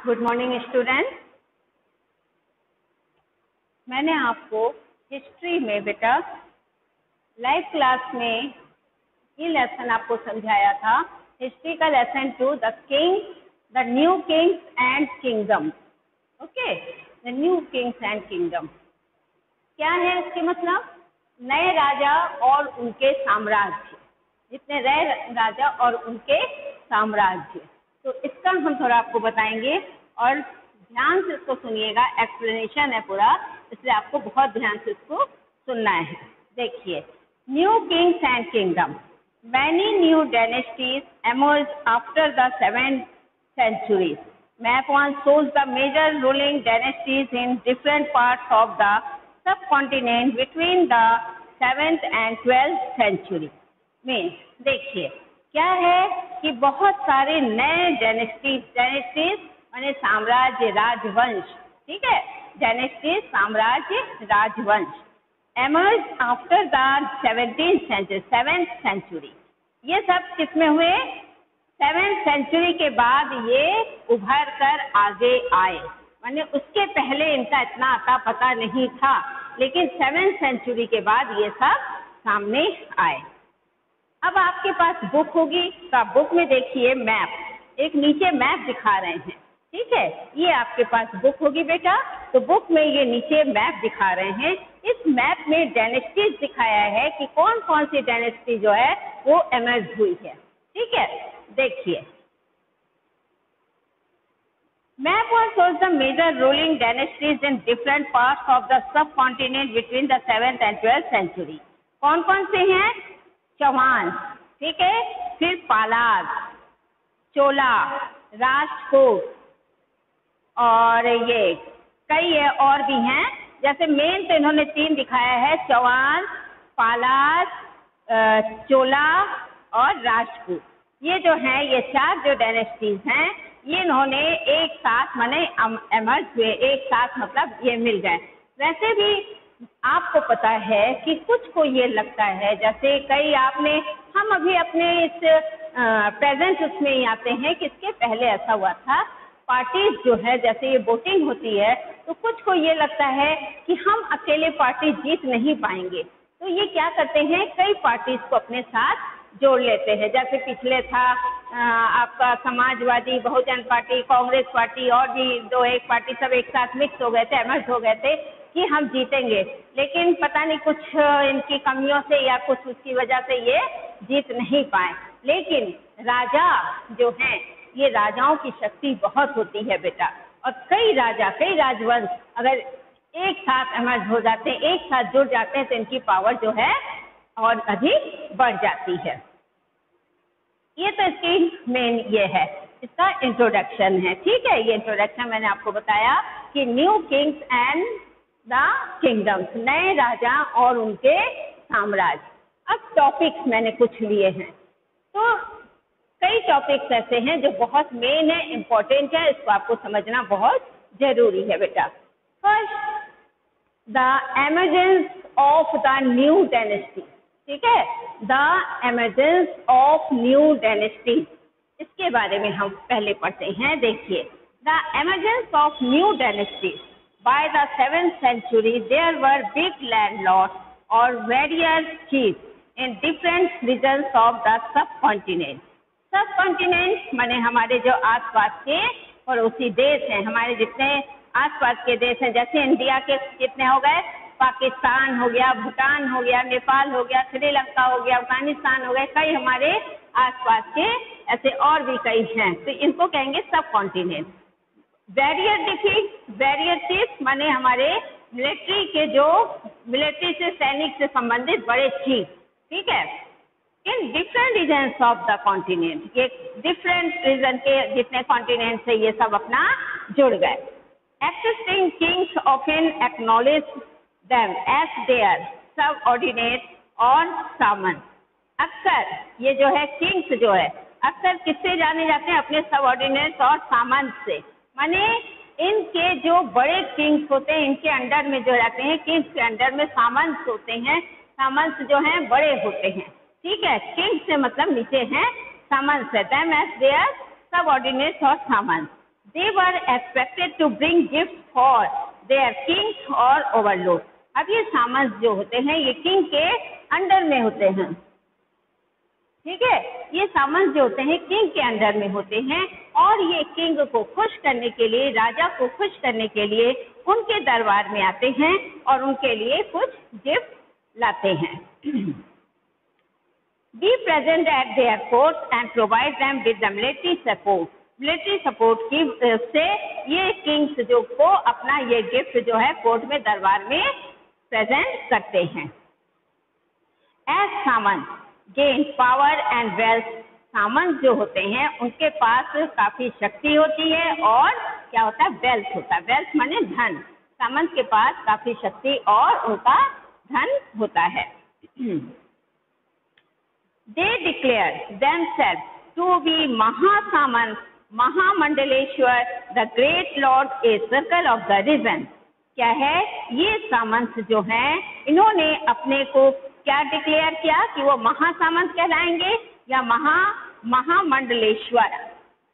Good morning student. मैंने आपको history में बेटा लाइव क्लास में ये लेसन आपको समझाया था। हिस्ट्री का lesson 2, the king, the new Kings and kingdom. Okay, the new Kings and kingdom क्या है इसके मतलब? नए राजा और उनके साम्राज्य, जितने नए राजा और उनके साम्राज्य। तो इसका हम थोड़ा आपको बताएंगे और ध्यान से इसको सुनिएगा। एक्सप्लेनेशन है पूरा, इसलिए आपको बहुत ध्यान से इसको सुनना है। देखिए, new Kings and kingdom, many new dynasties emerged after the 7th century. Map 1 shows the major ruling dynasties in different parts of the subcontinent between the 7th and 12th century. में देखिए क्या है कि बहुत सारे नए डायनेस्टीज माने साम्राज्य, राजवंश, ठीक है, डायनेस्टीज, साम्राज्य, राजवंश emerged after the 7th century. ये सब किसमें हुए? 7th century के बाद ये उभर कर आगे आए। माने उसके पहले इनका इतना आता पता नहीं था, लेकिन 7th century के बाद ये सब सामने आए। अब आपके पास बुक होगी, तो आप बुक में देखिए मैप, एक नीचे मैप दिखा रहे हैं, ठीक है, ये आपके पास बुक होगी बेटा। तो बुक में ये नीचे मैप दिखा रहे हैं। इस मैप में डायनेस्टीज दिखाया है कि कौन कौन सी डायनेस्टी जो है वो एमर्ज हुई है, ठीक है। देखिए, map one shows the major ruling dynasties in different parts of the subcontinent between the 7th and 12th century. कौन कौन से हैं? चौहान, ठीक है, फिर पालाद, चोला, राष्ट्रकूट और ये कई और भी हैं। जैसे मेन तो इन्होंने 3 दिखाया है, चौहान, पालाद, चोला और राष्ट्रकूट। ये जो हैं, ये 4 जो डायनेस्टीज हैं, ये इन्होंने एक साथ माने एमर्ज हुए, एक साथ मतलब ये मिल गए। वैसे भी आपको पता है कि कुछ को ये लगता है, जैसे कई आपने, हम अभी अपने इस प्रेजेंट उसमें ही आते हैं कि इसके पहले ऐसा हुआ था। पार्टीज जो है, जैसे ये वोटिंग होती है, तो कुछ को ये लगता है कि हम अकेले पार्टी जीत नहीं पाएंगे, तो ये क्या करते हैं, कई पार्टीज को अपने साथ जोड़ लेते हैं। जैसे पिछले था आपका समाजवादी, बहुजन पार्टी, कांग्रेस पार्टी और भी 2-1 पार्टी सब एक साथ मिक्स हो गए थे, एमर्ज हो गए थे कि हम जीतेंगे, लेकिन पता नहीं कुछ इनकी कमियों से या कुछ उसकी वजह से ये जीत नहीं पाए। लेकिन राजा जो हैं, ये राजाओं की शक्ति बहुत होती है बेटा, और कई राजा, कई राजवंश अगर एक साथ एमर्ज हो जाते हैं, एक साथ जुड़ जाते हैं, तो इनकी पावर जो है और अधिक बढ़ जाती है। ये तो इसकी मेन ये है, इसका इंट्रोडक्शन है, ठीक है। ये इंट्रोडक्शन मैंने आपको बताया कि new Kings and the kingdoms, नए राजा और उनके साम्राज्य। अब टॉपिक्स मैंने कुछ लिए हैं, तो कई टॉपिक्स ऐसे हैं जो बहुत मेन है, इम्पोर्टेंट है, इसको आपको समझना बहुत जरूरी है बेटा। First, the emergence of the new dynasty, ठीक है, the emergence of new dynasty, इसके बारे में हम पहले पढ़ते हैं। देखिए, the emergence of new dynasty, by the 7th century there were big landlords or warrior chiefs in different regions of the subcontinent. Subcontinent माने हमारे जो आसपास के पड़ोसी देश हैं, हमारे जितने आसपास के देश हैं, जैसे इंडिया के कितने हो गए, पाकिस्तान हो गया, भूटान हो गया, नेपाल हो गया, श्रीलंका हो गया, अफगानिस्तान हो गए, कई हमारे आसपास के ऐसे और भी कई हैं, तो इनको कहेंगे सबकॉन्टिनेंट। बैरियर चीफ माने हमारे मिलिट्री के, जो मिलिट्री से, सैनिक से संबंधित बड़े चीफ, ठीक है, in different regions of the continent, ये डिफरेंट रीजन के जितने कॉन्टिनेंट से ये सब अपना जुड़ गए। Existing kings often acknowledge them as their subordinate और सामन। अक्सर ये जो है किंग्स जो है, अक्सर किससे जाने जाते हैं? अपने सबऑर्डिनेट और सामंत से। माने इनके जो बड़े किंग्स होते हैं, इनके अंडर में जो रहते हैं, किंग्स के अंडर में सामंत होते हैं, सामंत जो हैं बड़े होते हैं, ठीक है। किंग से मतलब नीचे हैं, सामंत से, देम एज देयर सबऑर्डिनेट्स और सामंत। They were expected to bring gifts for their kings or overlord. अब ये सामंत जो होते हैं ये किंग के अंडर में होते हैं, ठीक है। ये सामंत जो होते हैं किंग के अंडर में होते हैं और ये किंग को खुश करने के लिए, राजा को खुश करने के लिए उनके दरबार में आते हैं और उनके लिए कुछ गिफ्ट लाते हैं। Be present at their court and provide them with the military support. Military support की से ये किंग्स जो को अपना ये गिफ्ट जो है कोर्ट में दरबार में प्रेजेंट करते हैं। As samant gain power and wealth, सामंत जो होते हैं उनके पास काफी शक्ति होती है और क्या होता है, वेल्थ होता है। वेल्थ माने धन। सामंत के पास काफी शक्ति और उनका धन होता है। They declare themselves to be महासामंत, Mahamandaleshwar, the great lord, a circle of the risen। क्या है, ये सामंत जो हैं इन्होंने अपने को क्या डिक्लेयर किया कि वो महासामंत कहलाएंगे या महामंडलेश्वर।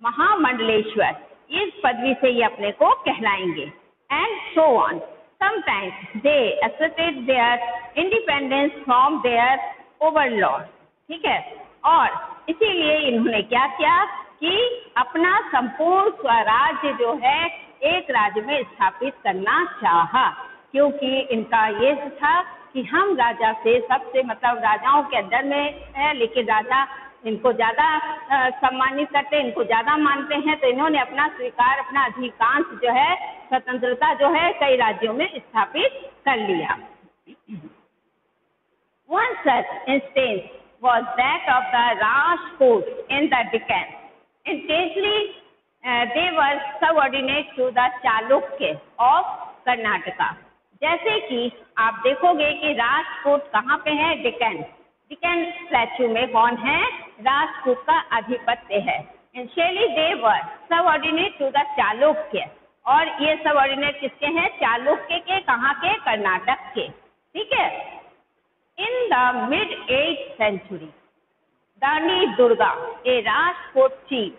महामंडलेश्वर इस पदवी से ये अपने को कहलाएंगे। And so on. Sometimes they asserted their independence from their overlord। ठीक है, और इसीलिए इन्होंने क्या किया कि अपना संपूर्ण स्वराज्य जो है एक राज्य में स्थापित करना चाहा, क्योंकि इनका ये था कि हम राजा से सबसे मतलब राजाओं के अंदर में है, लेकिन राजा इनको ज्यादा सम्मानित करते, इनको ज्यादा मानते हैं, तो इन्होंने अपना स्वीकार, अपना अधिकांश जो है स्वतंत्रता जो है कई राज्यों में स्थापित कर लिया। One such instance was that of the Rajputs in the Deccan. Intensely, they were subordinate to the Chalukya of Karnataka। जैसे कि आप देखोगे कि राजपूत कहाँ पे है, डिकन। डिकन प्लेटू में कौन है, राजपूत का आधिपत्य है। Initially they were subordinate to the Chalukya, और ये सबऑर्डिनेट किसके हैं, चालुक्य के। कहाँ के, कर्नाटक के। ठीक है। In the mid-8th century, Dani Durga, a Rajput chief,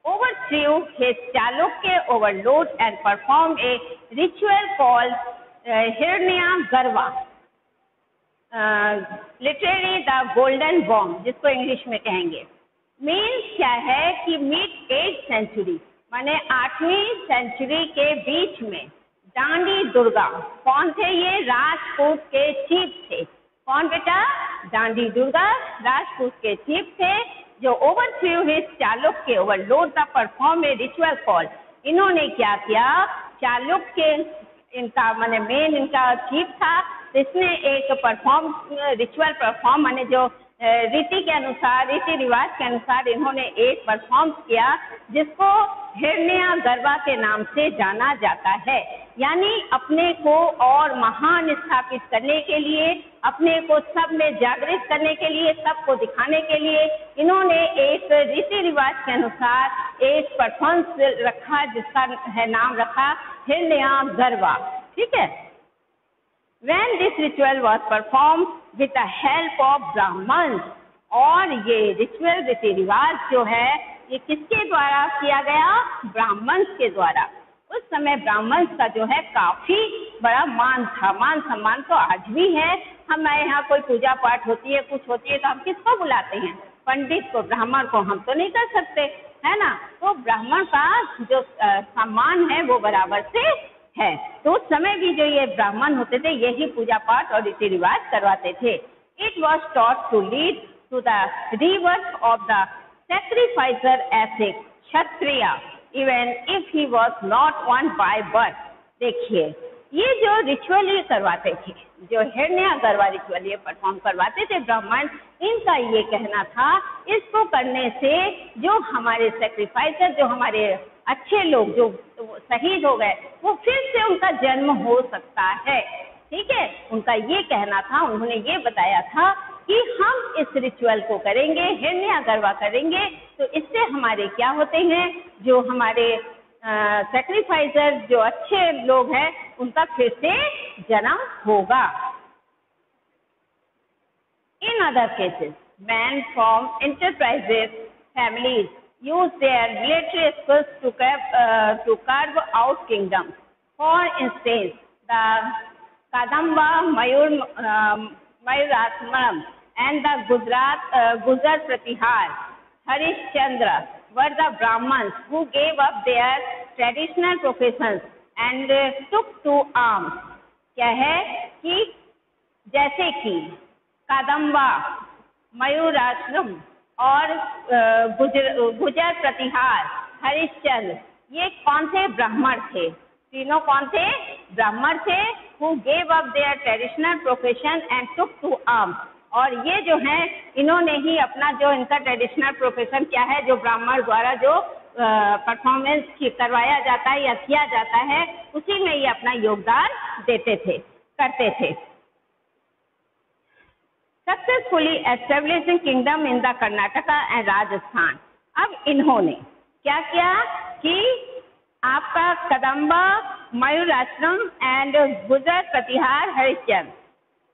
overthrew his Chalukya overlord and performed a ritual called Hiranya-garva, literally the golden bomb, जिसको इंग्लिश में कहेंगे। मीन्स क्या है कि mid-8th century माने 8वीं सेंचुरी के बीच में दांडी दुर्गा, कौन थे ये, राजपूत के चीफ थे। कौन बेटा, दांडी दुर्गा राजपूत के चीफ थे, जो overthrew his Chalukya overlord the perform a ritual call. इन्होंने क्या किया, चालुक्य इनका माने मेन इनका चीफ था, तो इसने एक रिचुअल परफॉर्म माने जो रीति के अनुसार, रीति रिवाज के अनुसार इन्होंने एक परफॉर्म किया, जिसको हिरण्या-गर्वा के नाम से जाना जाता है। यानी अपने को और महान स्थापित करने के लिए, अपने को सब में जागृत करने के लिए, सबको दिखाने के लिए इन्होंने एक रीति रिवाज के अनुसार एक परफॉर्मेंस रखा, जिसका है नाम रखा हिरण्या-गर्वा। ठीक है। When this ritual was performed with the help of Brahmins, और ये रिचुअल रीति रिवाज जो है ये किसके द्वारा किया गया, ब्राह्मण्स के द्वारा। उस समय ब्राह्मण्स का जो है काफी बड़ा मान था, मान सम्मान तो आज भी है। हमारे यहाँ कोई पूजा पाठ होती है, कुछ होती है, तो हम किसको बुलाते हैं, पंडित को। ब्राह्मण को हम तो नहीं कर सकते, है ना। तो ब्राह्मण का जो सम्मान है वो बराबर से है। तो उस समय भी जो ये ब्राह्मण होते थे यही पूजा पाठ और रीति रिवाज करवाते थे। It was taught to lead to the rebirth of the sacrificer as a Kshatriya even if he was not one by birth. देखिए, ये जो रिचुअल ये करवाते थे, जो हिरण्या-गर्वा रिचुअल ये परफॉर्म करवाते थे ब्राह्मण, इनका ये कहना था इसको करने से जो हमारे सैक्रिफाइसर, जो हमारे अच्छे लोग जो शहीद हो गए, वो फिर से उनका जन्म हो सकता है। ठीक है, उनका ये कहना था, उन्होंने ये बताया था कि हम इस रिचुअल को करेंगे, हिरण्या-गर्वा करेंगे, तो इससे हमारे क्या होते हैं, जो हमारे सैक्रिफाइसर जो अच्छे लोग हैं उनका फिर से जन्म होगा। In other cases man from enterprises families use their military skills to carve out kingdoms. For instance, the Kadamba Mayuratnam and the Gujar Pratihar Harishchandra were the Brahmins who gave up their traditional professions and took to arms. क्या है कि जैसे कि कादम्बा, मयूराश्रम और गुजर प्रतिहार, हरिश्चंद्र, ये कौन थे? ब्राह्मण थे। तीनों कौन थे? ब्राह्मण थे। who gave up their traditional profession and took to arms. और ये जो है इन्होंने ही अपना जो इनका ट्रेडिशनल प्रोफेशन क्या है, जो ब्राह्मण द्वारा जो परफॉर्मेंस करवाया जाता है या किया जाता है, उसी में ये अपना योगदान देते थे, करते थे। Successfully establishing kingdom in the Karnataka and Rajasthan. अब इन्होंने क्या किया कि आपका कदम्बा, मयूराश्रम एंड गुजर प्रतिहार हरिश्चंद्र,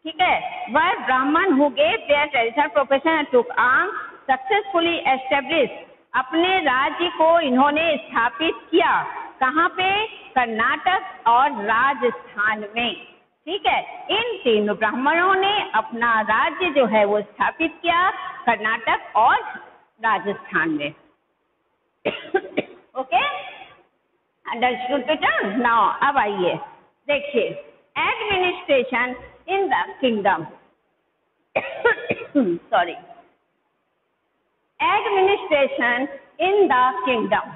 ठीक है, वर ब्राह्मण who gave there traditional profession and took arms, successfully establish, अपने राज्य को इन्होंने स्थापित किया। कहाँ पे? कर्नाटक और राजस्थान में। ठीक है, इन तीनों ब्राह्मणों ने अपना राज्य जो है वो स्थापित किया कर्नाटक और राजस्थान में। ओके, अंडरस्टूड बेटा? नाउ अब आइए देखिए administration in the kingdom. Sorry, administration in the kingdom,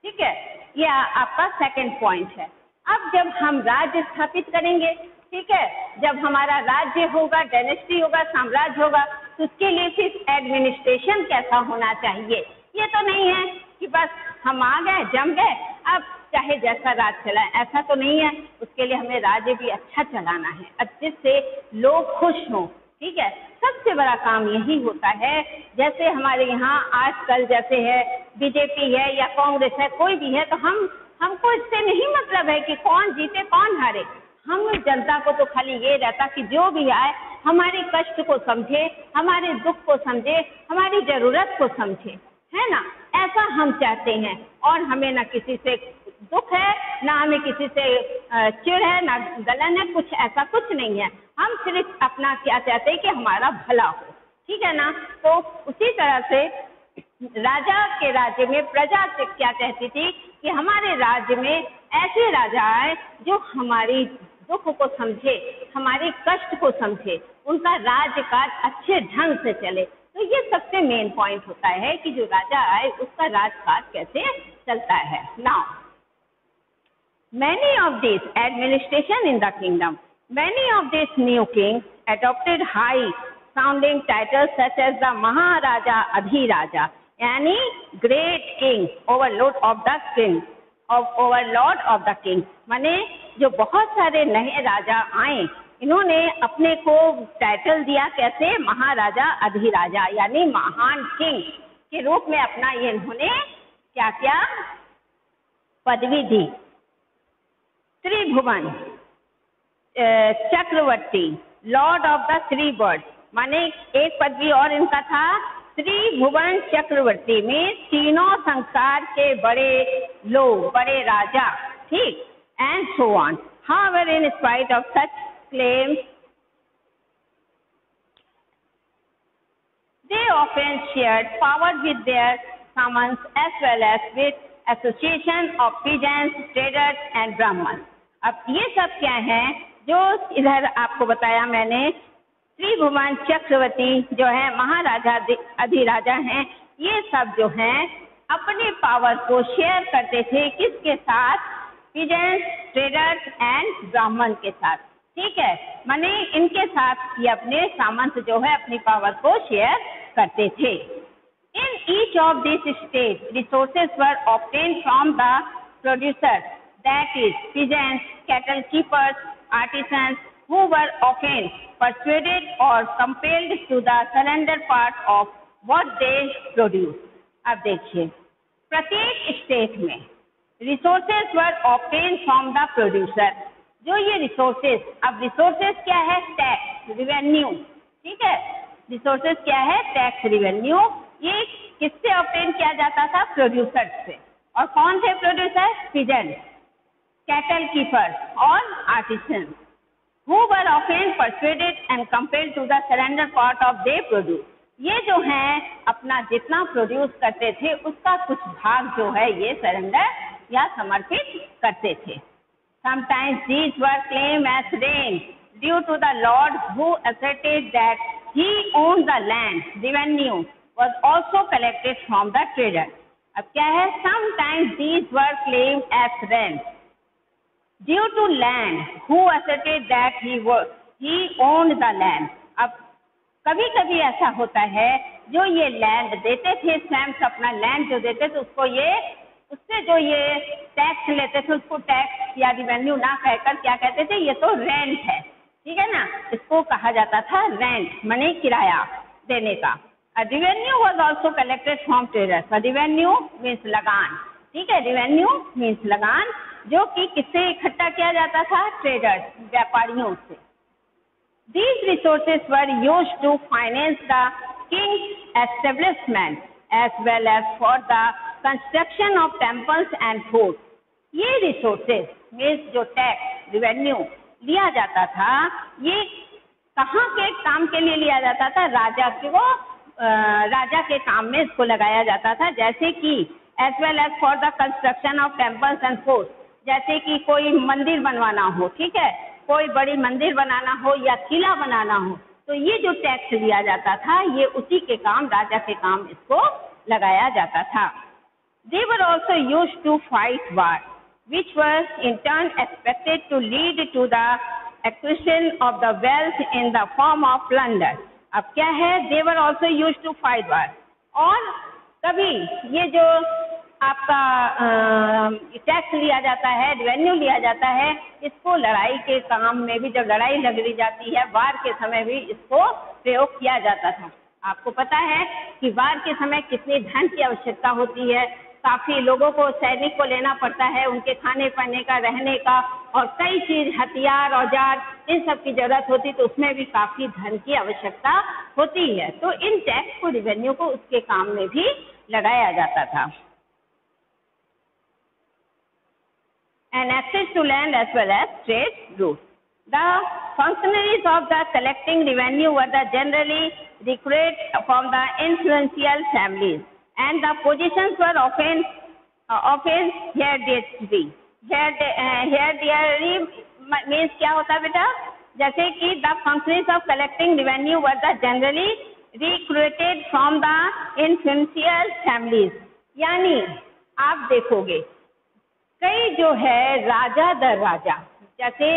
ठीक है, यह आपका सेकंड पॉइंट है। अब जब हम राज्य स्थापित करेंगे, ठीक है, जब हमारा राज्य होगा, डायनेस्टी होगा, साम्राज्य होगा, तो उसके लिए फिर एडमिनिस्ट्रेशन कैसा होना चाहिए। ये तो नहीं है कि बस हम आ गए, जम गए, अब चाहे जैसा राज चलाए, ऐसा तो नहीं है। उसके लिए हमें राज्य भी अच्छा चलाना है, जिससे लोग खुश हों। ठीक है, सबसे बड़ा काम यही होता है। जैसे हमारे यहाँ आजकल जैसे है बीजेपी है या कांग्रेस है, कोई भी है, तो हमको इससे नहीं मतलब है कि कौन जीते कौन हारे। हम जनता को तो खाली ये रहता कि जो भी आए हमारे कष्ट को समझे, हमारे दुख को समझे, हमारी जरूरत को समझे, है ना, ऐसा हम चाहते हैं। और हमें ना किसी से दुख है, ना हमें किसी से चिढ़ है, ना गलन है, कुछ ऐसा कुछ नहीं है। हम सिर्फ अपना क्या चाहते हैं कि हमारा भला हो, ठीक है ना। तो उसी तरह से राजा के राज्य में प्रजा से क्या चाहती थी कि हमारे राज्य में ऐसे राजा आए जो हमारी दुख को समझे, हमारे कष्ट को समझे, उनका राज्यकाज अच्छे ढंग से चले। तो ये सबसे मेन पॉइंट होता है कि जो राजा आए उसका राजकाज कैसे चलता है। Now many of these administration in the kingdom, many of these new kings adopted high sounding titles such as the Maharaja Adhiraja, यानी great king, overlord of the king, overlord of the king। माने जो बहुत सारे नए राजा आए, इन्होंने अपने को टाइटल दिया कैसे? महाराजा अधिराजा, यानी महान किंग के रूप में अपना ये इन्होंने क्या किया? पदवी दी। Tribhuvan Chakravarti, lord of the three world, माने एक पदवी और इनका था त्रिभुवन चक्रवर्ती, में तीनों संसार के बड़े लोग, बड़े राजा, ठीक, and so on. However in spite of such claims, they often shared power with their shamans as well as with association of peasants, traders and brahmans। अब ये सब क्या है जो इधर आपको बताया मैंने, त्रिभुवन चक्रवर्ती जो है, महाराजा अधिराजा हैं, ये सब जो हैं अपने पावर को शेयर करते थे किसके साथ? पीजेंट्स, ट्रेडर्स एंड ब्राह्मण के साथ। ठीक है, माने इनके साथ ये अपने सामंत जो है अपनी पावर को शेयर करते थे। In each of this state resources were obtained from the producer, that is peasants, cattle keepers, artisans, who were often persuaded or compelled to the surrender part of what they produce। अब देखिए, प्रत्येक state में resources were obtained from the producer. जो ये resources, अब resources क्या है? Tax, revenue, ठीक है, रिसोर्सेज क्या है? Tax, revenue. ये किससे ऑब्टेन किया जाता था प्रोड्यूसर्स से। और कौन थे प्रोड्यूसर? पीजेंट, कैटल कीपर्स और artisans, who were often persuaded and compelled to the surrender part of their produce। ये जो हैं अपना जितना प्रोड्यूस करते थे उसका कुछ भाग जो है ये सरेंडर या समर्पित करते थे। Sometimes these were claimed as rent due to the lord who asserted that he owned the land. Revenue was also collected from the trader। अब क्या है? Sometimes these were claimed as rent due to land who asserted that he owned the land। अब कभी कभी ऐसा होता है जो ये लैंड देते थे, स्वयं अपना लैंड जो देते थे उसको ये उससे जो ये टैक्स लेते थे उसको टैक्स या रिवेन्यू ना कहकर क्या कहते थे? ये तो रेंट है, ठीक है ना, इसको कहा जाता था रेंट, माने किराया देने का। Revenue was also collected from traders. Revenue means लगान, ठीक है, रिवेन्यू मीन्स लगान, जो कि किससे इकट्ठा किया जाता था? ट्रेडर्स, व्यापारियों से। These resources were used to finance the king's establishment as well as for the construction of temples and forts। ये resources मीन्स जो टैक्स रेवेन्यू लिया जाता था ये कहाँ के काम के लिए लिया जाता था? राजा के काम में इसको लगाया जाता था, जैसे कि as well as for the construction of temples and forts, जैसे कि कोई मंदिर बनवाना हो, ठीक है, कोई बड़ी मंदिर बनाना हो या किला बनाना हो, तो ये जो टैक्स लिया जाता था ये उसी के काम, राजा के काम इसको लगाया जाता था। They were also used to fight war, which was in turn expected to lead to the acquisition of the wealth in the form of plunder। अब क्या है? They were also used to fight war। और कभी ये जो आपका tax लिया जाता है, रेवेन्यू लिया जाता है, इसको लड़ाई के काम में भी, जब लड़ाई लड़ी जाती है वार के समय भी इसको प्रयोग किया जाता था। आपको पता है कि वार के समय कितनी धन की आवश्यकता होती है, काफी लोगों को, सैनिक को लेना पड़ता है, उनके खाने पीने का, रहने का और कई चीज, हथियार, औजार, इन सब की जरूरत होती, तो उसमें भी काफी धन की आवश्यकता होती है। तो इन टैक्स को, रेवेन्यू को उसके काम में भी लगाया जाता था। And access to land as well as trade routes। The functionaries of the collecting revenue were the generally recruited from the influential families, and the positions were often hereditary। Hereditary means क्या होता है बेटा? जैसे कि the functionaries of collecting revenue were the generally recruited from the influential families। यानी आप देखोगे कई जो है राजा दर राजा, जैसे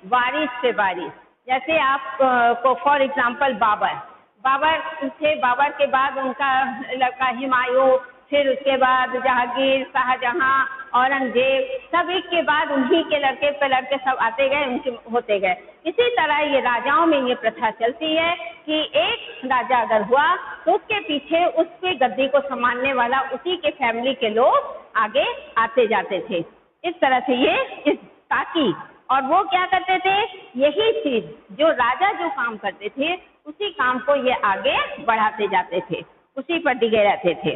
वारिस से वारिस, जैसे आप को फॉर एग्जांपल बाबर थे, बाबर के बाद उनका लड़का हुमायूं, फिर उसके बाद जहांगीर, शाहजहां, औरंगजेब, सभी के बाद उन्हीं के लड़के पे लड़के सब आते गए, उनके होते गए। इसी तरह ये राजाओं में ये प्रथा चलती है कि एक राजा अगर हुआ तो उसके पीछे उसके गद्दी को संभालने वाला उसी के फैमिली के लोग आगे आते जाते थे। इस तरह से ये इस ताकि, और वो क्या करते थे? यही चीज जो राजा जो काम करते थे उसी काम को ये आगे बढ़ाते जाते थे, उसी पर डिगे रहते थे।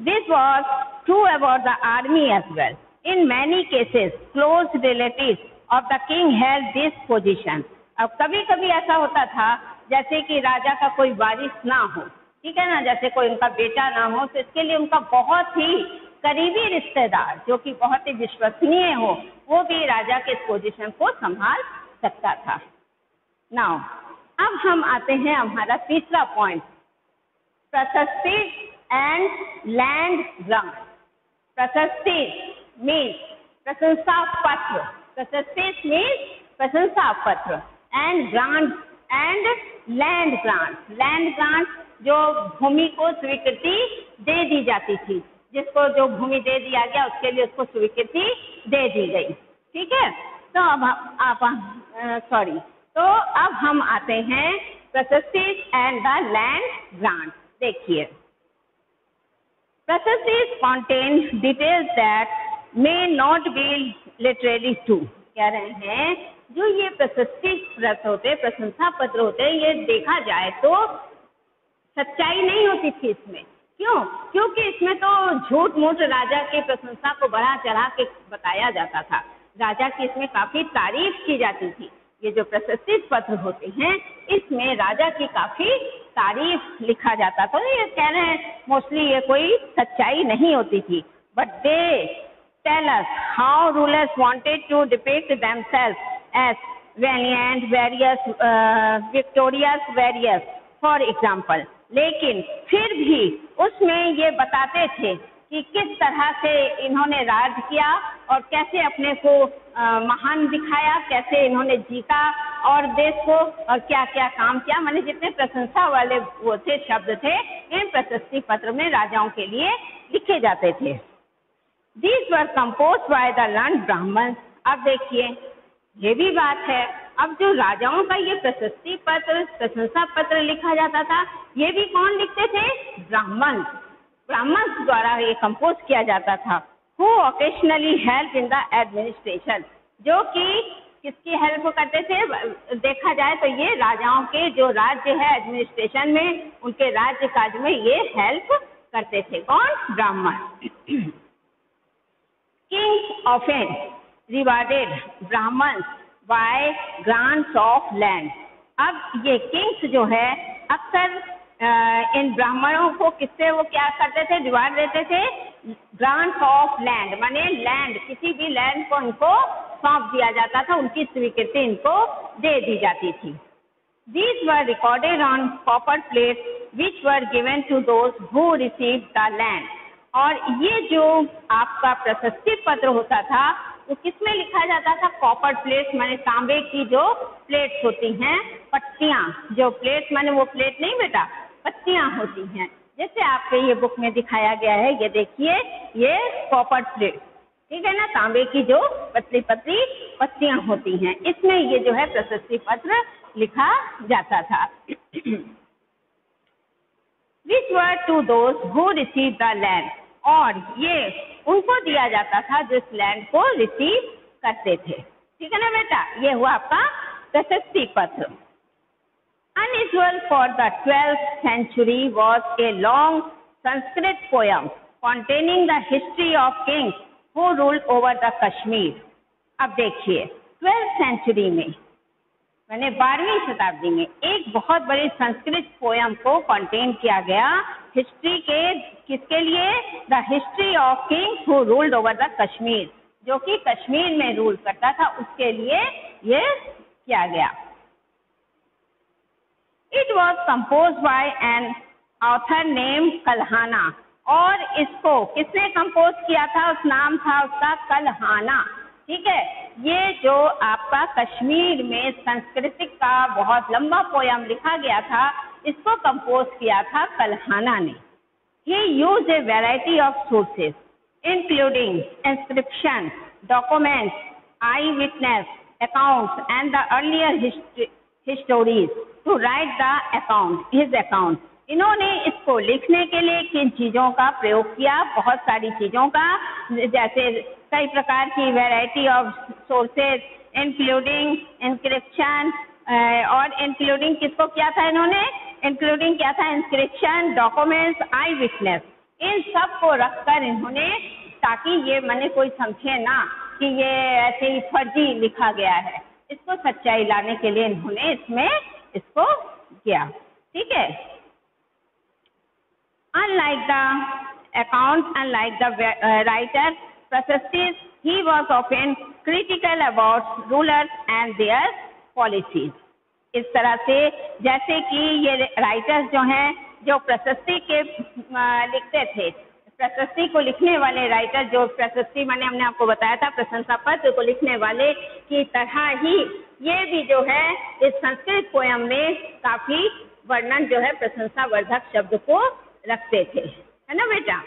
This was true about the army as well। In many cases, close relatives of the king held this position। अब कभी कभी ऐसा होता था जैसे कि राजा का कोई वारिस ना हो, ठीक है ना, जैसे कोई उनका बेटा ना हो, तो इसके लिए उनका बहुत ही करीबी रिश्तेदार जो कि बहुत ही विश्वसनीय हो, वो भी राजा के पोजीशन को संभाल सकता था। नाउ अब हम आते हैं हमारा तीसरा पॉइंट, प्रशस्ति एंड लैंड ग्रांट। प्रशस्ति मीन्स प्रशंसा पत्र, प्रशस्ति मीन्स प्रशंसा पत्र, and grant and land grant. Land grant जो भूमि को स्वीकृति दे दी जाती थी, जिसको जो भूमि दे दिया गया उसके लिए उसको स्वीकृति दे दी गई, ठीक है। तो अब तो अब हम आते हैं प्रशस्ति एंड द लैंड ग्रांट। देखिए, प्रशस्ति contain details that may not be literally true. कह रहे हैं जो ये प्रशस्ति पत्र होते, प्रशंसा पत्र होते, ये देखा जाए तो सच्चाई नहीं होती थी इसमें। क्यों? क्योंकि इसमें तो झूठ मूठ राजा की प्रशंसा को बढ़ा चढ़ा के बताया जाता था, राजा की इसमें काफी तारीफ की जाती थी। ये जो प्रशस्ति पत्र होते हैं इसमें राजा की काफी तारीफ लिखा जाता था। ये कह रहे हैं मोस्टली ये कोई सच्चाई नहीं होती थी, but they tell us how rulers wanted to depict themselves as valiant, victorious, various for example. लेकिन फिर भी उसमें ये बताते थे कि किस तरह से इन्होंने राज किया और कैसे अपने को महान दिखाया, कैसे इन्होंने जीता और देश को, और क्या क्या काम किया। मैंने जितने प्रशंसा वाले वो थे शब्द थे इन प्रशस्ति पत्र में राजाओं के लिए लिखे जाते थे। These were composed by the learned Brahmins। अब देखिए ये भी बात है, अब जो राजाओं का ये प्रशस्ति पत्र, प्रशंसा पत्र लिखा जाता था, ये भी कौन लिखते थे? ब्राह्मण द्वारा ये कंपोज किया जाता था। Who occasionally helped in the administration, जो कि किसकी हेल्प करते थे? देखा जाए तो ये राजाओं के जो राज्य है एडमिनिस्ट्रेशन में, उनके राज्य काज में ये हेल्प करते थे। कौन? ब्राह्मण। Kings often rewarded Brahmins by grants of land। अब ये किंग्स जो है अक्सर इन ब्राह्मणों को किससे वो क्या करते थे? रिवार्ड देते थे। ग्रांट्स ऑफ लैंड माने लैंड, किसी भी लैंड को इनको सौंप दिया जाता था, उनकी स्वीकृति इनको दे दी जाती थी। These were recorded on copper plates which were given to those who received the land। और ये जो आपका प्रशस्ति पत्र होता था वो किसमें लिखा जाता था? कॉपर प्लेट्स माने तांबे की जो प्लेट्स होती हैं, पत्तियां, जो प्लेट्स माने वो प्लेट नहीं बेटा, पत्तियां होती हैं। जैसे आपके ये बुक में दिखाया गया है, ये देखिए ये कॉपर प्लेट, ठीक है ना, तांबे की जो पतली पतली पत्तियां होती हैं, इसमें ये जो है प्रशस्ति पत्र लिखा जाता था। Which were to those who received the land। और ये उनको दिया जाता था जो इस लैंड को रिसीव करते थे। ठीक है ना बेटा, ये हुआ आपका प्रशस्ति पत्र। Unusual for the 12th century was a long Sanskrit poem containing the history of kings who ruled over the Kashmir। अब देखिए 12th सेंचुरी में मैंने 12वीं शताब्दी में एक बहुत बड़ी संस्कृत पोयम को कंटेन किया गया हिस्ट्री के, किसके लिए? The history of Kings who ruled over the Kashmir, जो कि कश्मीर में रूल करता था, उसके लिए ये किया गया। It was compose bye an author name Kalhana. और इसको किसने कंपोज किया था? उस नाम था उसका कल्हाना। ठीक है, ये जो आपका कश्मीर में संस्कृति का बहुत लंबा पोयम लिखा गया था, इसको कंपोज किया था कल्हाना ने। He used a variety of sources including inscription, documents, eyewitness accounts and the earlier histories to write the his account। इन्होंने इसको लिखने के लिए किन चीजों का प्रयोग किया? बहुत सारी चीजों का, जैसे कई प्रकार की variety of sources including inscription, और इंक्लूडिंग किसको किया था इन्होंने? इंक्लूडिंग क्या था? इंस्क्रिप्शन, डॉक्यूमेंट्स, आई विटनेस, इन सब को रखकर इन्होंने, ताकि ये मैंने कोई समझे ना कि ये ऐसे ही फर्जी लिखा गया है, इसको सच्चाई लाने के लिए इन्होंने इसमें इसको किया। ठीक है, unlike the accounts, unlike the writer Prasastis, he was often critical about rulers and their policies। इस तरह से जैसे कि ये राइटर्स जो हैं, जो प्रशस्ति के लिखते थे, प्रशस्ति को लिखने वाले राइटर, जो प्रशस्ति मैंने हमने आपको बताया था प्रशंसा पत्र को लिखने वाले की तरह ही ये भी जो है इस संस्कृत पोयम में काफी वर्णन जो है प्रशंसा वर्धक शब्द को रखते थे, है ना बेटा।